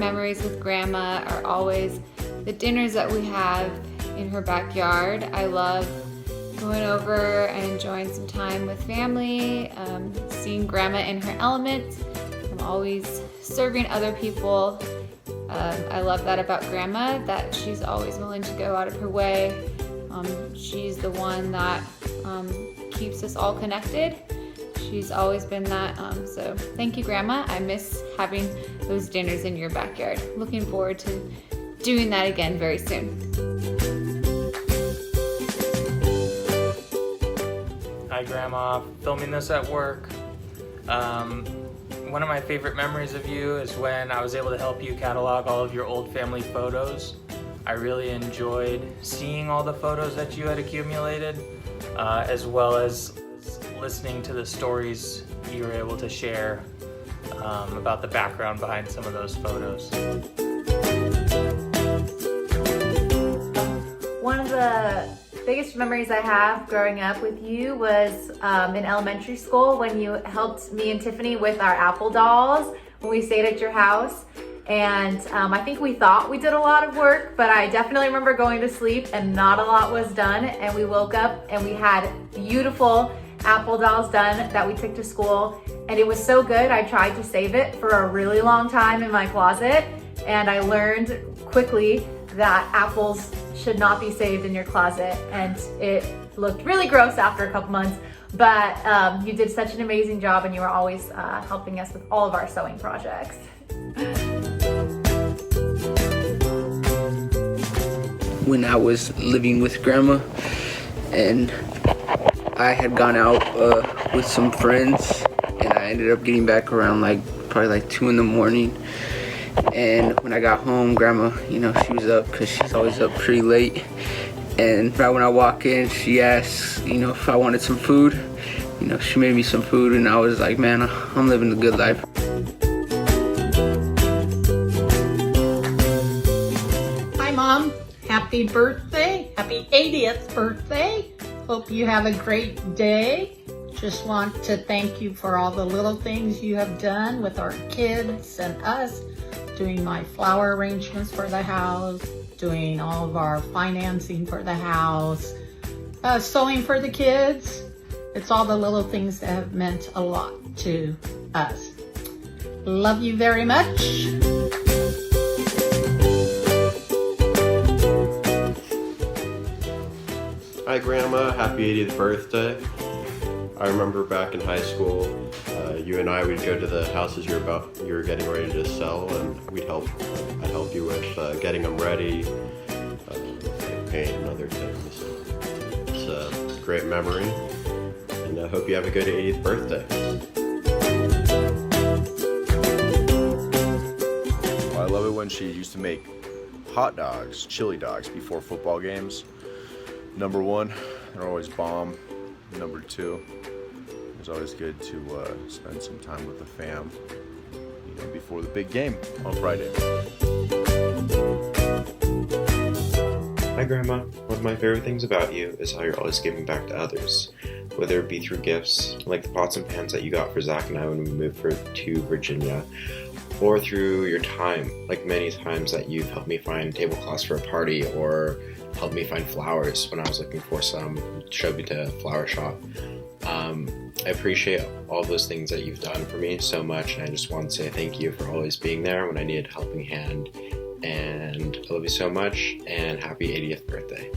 memories with Grandma are always the dinners that we have in her backyard. I love going over and enjoying some time with family, seeing Grandma in her element. I'm always serving other people. I love that about Grandma, that she's always willing to go out of her way. She's the one that keeps us all connected. She's always been that. So thank you, Grandma. I miss having those dinners in your backyard. Looking forward to doing that again very soon. Hi, Grandma. Filming this at work. One of my favorite memories of you is when I was able to help you catalog all of your old family photos. I really enjoyed seeing all the photos that you had accumulated, as well as listening to the stories you were able to share about the background behind some of those photos. One of the biggest memories I have growing up with you was in elementary school when you helped me and Tiffany with our Apple dolls when we stayed at your house. And I think we thought we did a lot of work, but I definitely remember going to sleep and not a lot was done. And we woke up and we had beautiful Apple dolls done that we took to school. And it was so good, I tried to save it for a really long time in my closet. And I learned quickly that apples should not be saved in your closet. And it looked really gross after a couple months. But you did such an amazing job, and you were always helping us with all of our sewing projects. When I was living with Grandma and I had gone out with some friends, and I ended up getting back around probably 2 in the morning. And when I got home, Grandma, she was up because she's always up pretty late. And right when I walk in, she asked, if I wanted some food. She made me some food, and I was like, man, I'm living the good life. Hi, Mom. Happy birthday. Happy 80th birthday. Hope you have a great day. Just want to thank you for all the little things you have done with our kids and us, doing my flower arrangements for the house, doing all of our financing for the house, sewing for the kids. It's all the little things that have meant a lot to us. Love you very much. Hi, Grandma. Happy 80th birthday. I remember back in high school, you and I would go to the houses you were getting ready to sell, and I'd help you with getting them ready, paint and other things. It's a great memory, and I hope you have a good 80th birthday. Well, I love it when she used to make hot dogs, chili dogs, before football games. Number one, they're always bomb. Number two, it's always good to spend some time with the fam, before the big game on Friday. Hi, Grandma. One of my favorite things about you is how you're always giving back to others, whether it be through gifts, like the pots and pans that you got for Zach and I when we moved to Virginia, or through your time, like many times that you've helped me find tablecloths for a party, or helped me find flowers when I was looking for some, showed me to a flower shop. I appreciate all those things that you've done for me so much, and I just want to say thank you for always being there when I needed a helping hand. And I love you so much, and happy 80th birthday.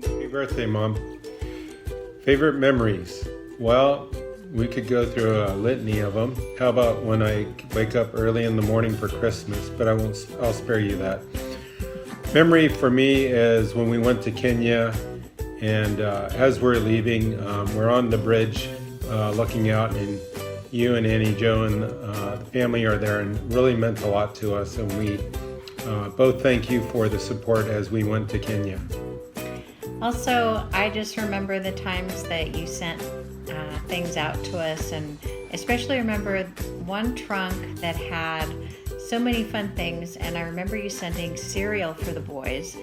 Happy birthday, Mom. Favorite memories? Well, we could go through a litany of them. How about when I wake up early in the morning for Christmas? But I'll spare you that. Memory for me is when we went to Kenya, and as we're leaving, we're on the bridge looking out, and you and Annie Jo and the family are there, and really meant a lot to us. And we both thank you for the support as we went to Kenya. Also, I just remember the times that you sent things out to us, and especially remember one trunk that had so many fun things. And I remember you sending cereal for the boys,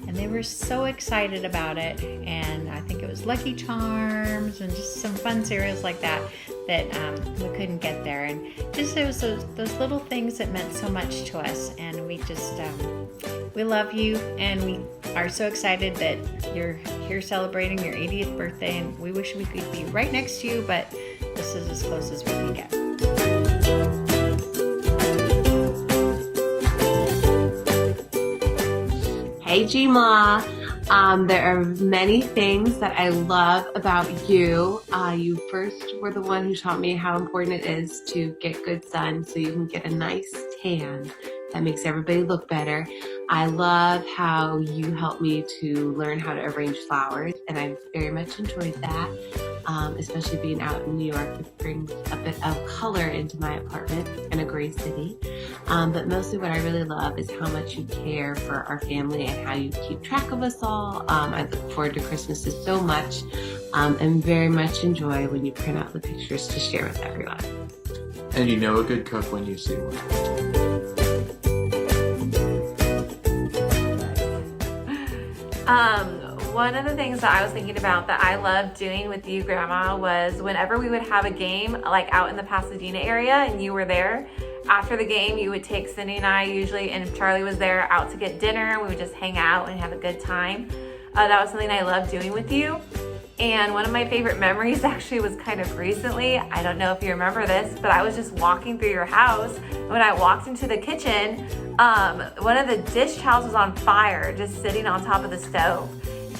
and they were so excited about it. And I think it was Lucky Charms and just some fun cereals like that that we couldn't get there. And just it was those little things that meant so much to us. And we just, we love you, and we are so excited that you're here celebrating your 80th birthday. And we wish we could be right next to you, but this is as close as we can get. Hey G-Ma, there are many things that I love about you. You first were the one who taught me how important it is to get good sun so you can get a nice tan that makes everybody look better. I love how you helped me to learn how to arrange flowers, and I very much enjoyed that, especially being out in New York. It brings a bit of color into my apartment in a gray city. But mostly what I really love is how much you care for our family and how you keep track of us all. I look forward to Christmases so much, and very much enjoy when you print out the pictures to share with everyone. And you know a good cook when you see one. One of the things that I was thinking about that I loved doing with you, Grandma, was whenever we would have a game like out in the Pasadena area and you were there, after the game you would take Cindy and I usually, and if Charlie was there, out to get dinner. We would just hang out and have a good time. That was something I loved doing with you. And one of my favorite memories actually was kind of recently. I don't know if you remember this, but I was just walking through your house. When I walked into the kitchen, one of the dish towels was on fire, just sitting on top of the stove.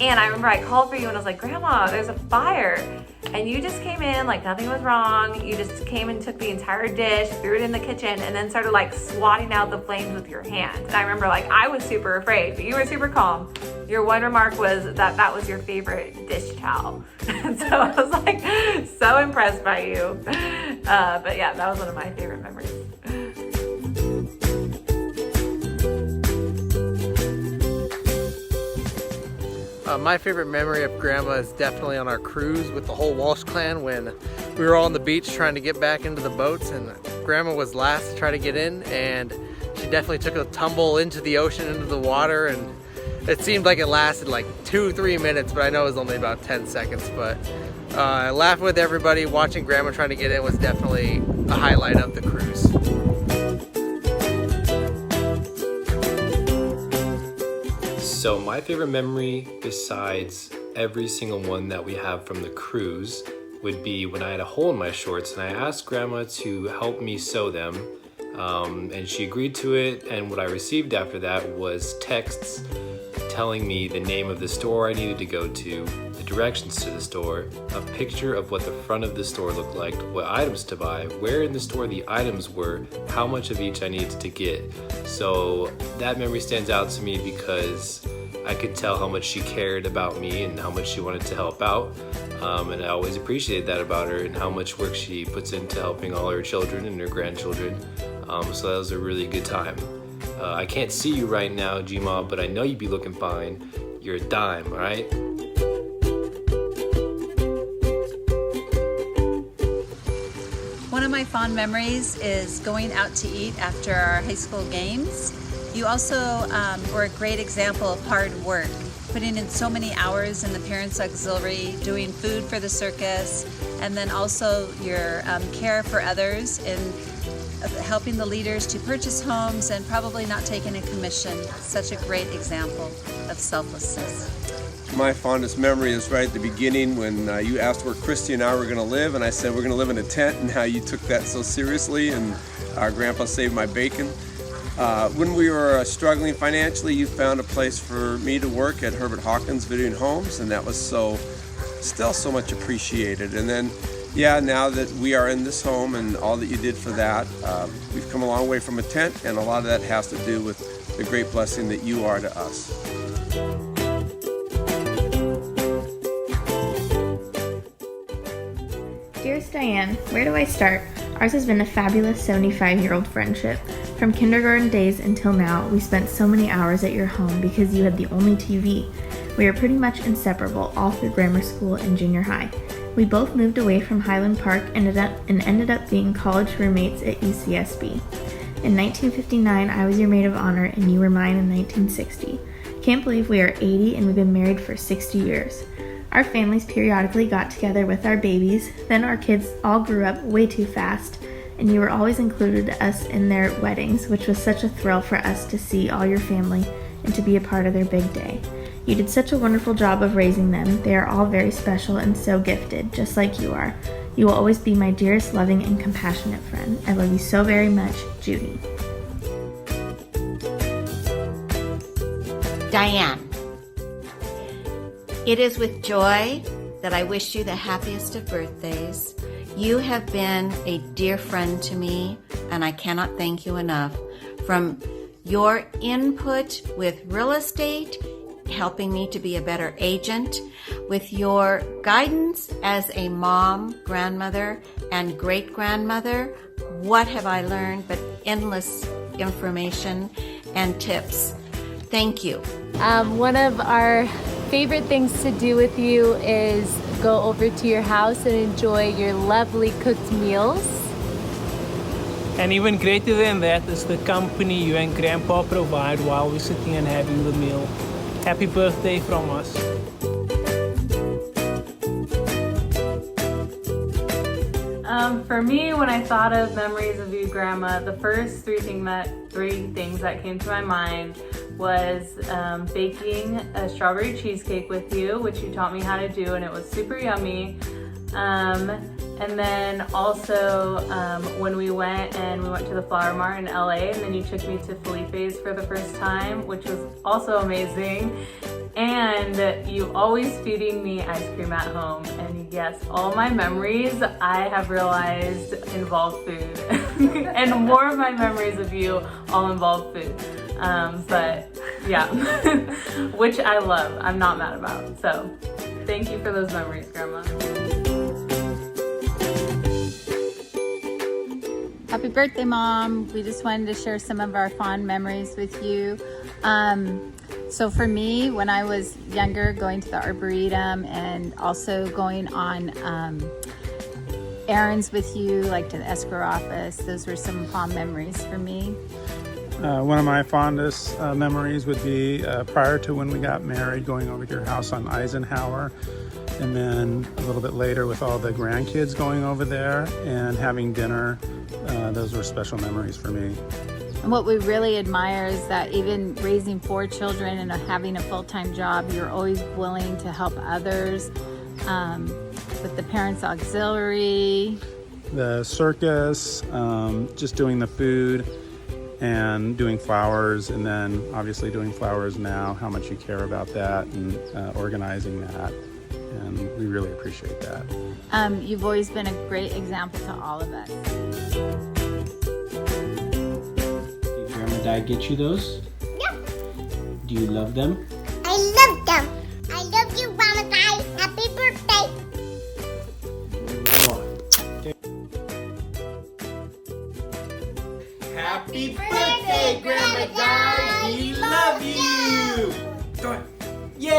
And I remember I called for you and I was like, Grandma, there's a fire. And you just came in like nothing was wrong. You just came and took the entire dish, threw it in the kitchen, and then started like swatting out the flames with your hand. And I remember like I was super afraid, but you were super calm. Your one remark was that that was your favorite dish towel. And so I was like so impressed by you. But yeah, that was one of my favorite memories. My favorite memory of Grandma is definitely on our cruise with the whole Walsh clan when we were all on the beach trying to get back into the boats, and Grandma was last to try to get in, and she definitely took a tumble into the ocean, into the water, and it seemed like it lasted like 2-3 minutes, but I know it was only about 10 seconds. But laughing with everybody, watching Grandma trying to get in was definitely a highlight of the cruise. So my favorite memory, besides every single one that we have from the cruise, would be when I had a hole in my shorts and I asked Grandma to help me sew them, and she agreed to it, and what I received after that was texts telling me the name of the store I needed to go to, the directions to the store, a picture of what the front of the store looked like, what items to buy, where in the store the items were, how much of each I needed to get. So that memory stands out to me because I could tell how much she cared about me and how much she wanted to help out. And I always appreciated that about her and how much work she puts into helping all her children and her grandchildren. So that was a really good time. I can't see you right now, G-Ma, but I know you'd be looking fine. You're a dime, all right? One of my fond memories is going out to eat after our high school games. You also were a great example of hard work, putting in so many hours in the Parents Auxiliary, doing food for the circus, and then also your care for others and helping the leaders to purchase homes and probably not taking a commission. Such a great example of selflessness. My fondest memory is right at the beginning when you asked where Christy and I were going to live, and I said we're going to live in a tent, and how you took that so seriously, and our grandpa saved my bacon. When we were struggling financially, you found a place for me to work at Herbert Hawkins Video and Homes, and that was still so much appreciated. And then, yeah, now that we are in this home and all that you did for that, we've come a long way from a tent, and a lot of that has to do with the great blessing that you are to us. Dearest Diane, where do I start? Ours has been a fabulous 75-year-old friendship. From kindergarten days until now, we spent so many hours at your home because you had the only TV. We are pretty much inseparable all through grammar school and junior high. We both moved away from Highland Park and ended up being college roommates at UCSB. In 1959, I was your maid of honor and you were mine in 1960. Can't believe we are 80 and we've been married for 60 years. Our families periodically got together with our babies, then our kids all grew up way too fast, and you were always included us in their weddings, which was such a thrill for us to see all your family and to be a part of their big day. You did such a wonderful job of raising them. They are all very special and so gifted, just like you are. You will always be my dearest, loving, and compassionate friend. I love you so very much, Judy. Diane, it is with joy that I wish you the happiest of birthdays. You have been a dear friend to me, and I cannot thank you enough. From your input with real estate, helping me to be a better agent, with your guidance as a mom, grandmother, and great-grandmother, what have I learned but endless information and tips. Thank you. One of our favorite things to do with you is go over to your house and enjoy your lovely cooked meals. And even greater than that is the company you and Grandpa provide while we're sitting and having the meal. Happy birthday from us. For me, when I thought of memories of you, Grandma, the first three things that came to my mind was baking a strawberry cheesecake with you, which you taught me how to do, and it was super yummy. And then also when we went to the Flower Mart in LA, and then you took me to Felipe's for the first time, which was also amazing. And you always feeding me ice cream at home. And yes, all my memories I have realized involve food. And more of my memories of you all involve food. But yeah, which I love, I'm not mad about. So thank you for those memories, Grandma. Happy birthday, Mom. We just wanted to share some of our fond memories with you. So for me, when I was younger, going to the Arboretum and also going on errands with you, like to the escrow office, those were some fond memories for me. One of my fondest memories would be prior to when we got married, going over to your house on Eisenhower, and then a little bit later with all the grandkids going over there and having dinner. Those were special memories for me. And what we really admire is that even raising 4 children and having a full-time job, you're always willing to help others with the Parents Auxiliary. The circus, just doing the food and doing flowers, and then obviously doing flowers now, how much you care about that and organizing that. And we really appreciate that. You've always been a great example to all of us. Did Grandma Di get you those? Yeah. Do you love them? I love them. I love you, Grandma Di. Happy birthday. Happy birthday, Grandma Di. We love you. Yay!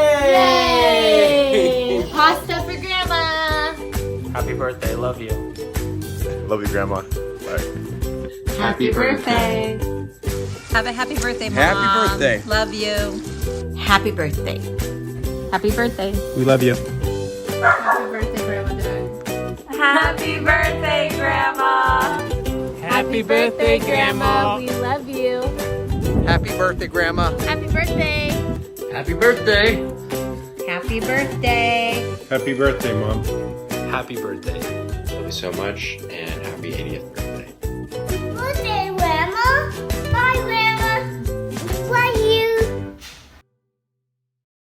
Yay! Pasta for Grandma. Happy birthday, love you. Love you, Grandma. Bye. Happy birthday. Have a happy birthday, Mom. Happy birthday. Love you. Happy birthday. Happy birthday. We love you. Happy birthday, Grandma Doug. Happy birthday, Grandma. Happy birthday, Grandma. We love you. Happy birthday, Grandma. Happy birthday. Happy birthday. Happy birthday. Happy birthday, Mom. Happy birthday. Love you so much, and happy 80th birthday.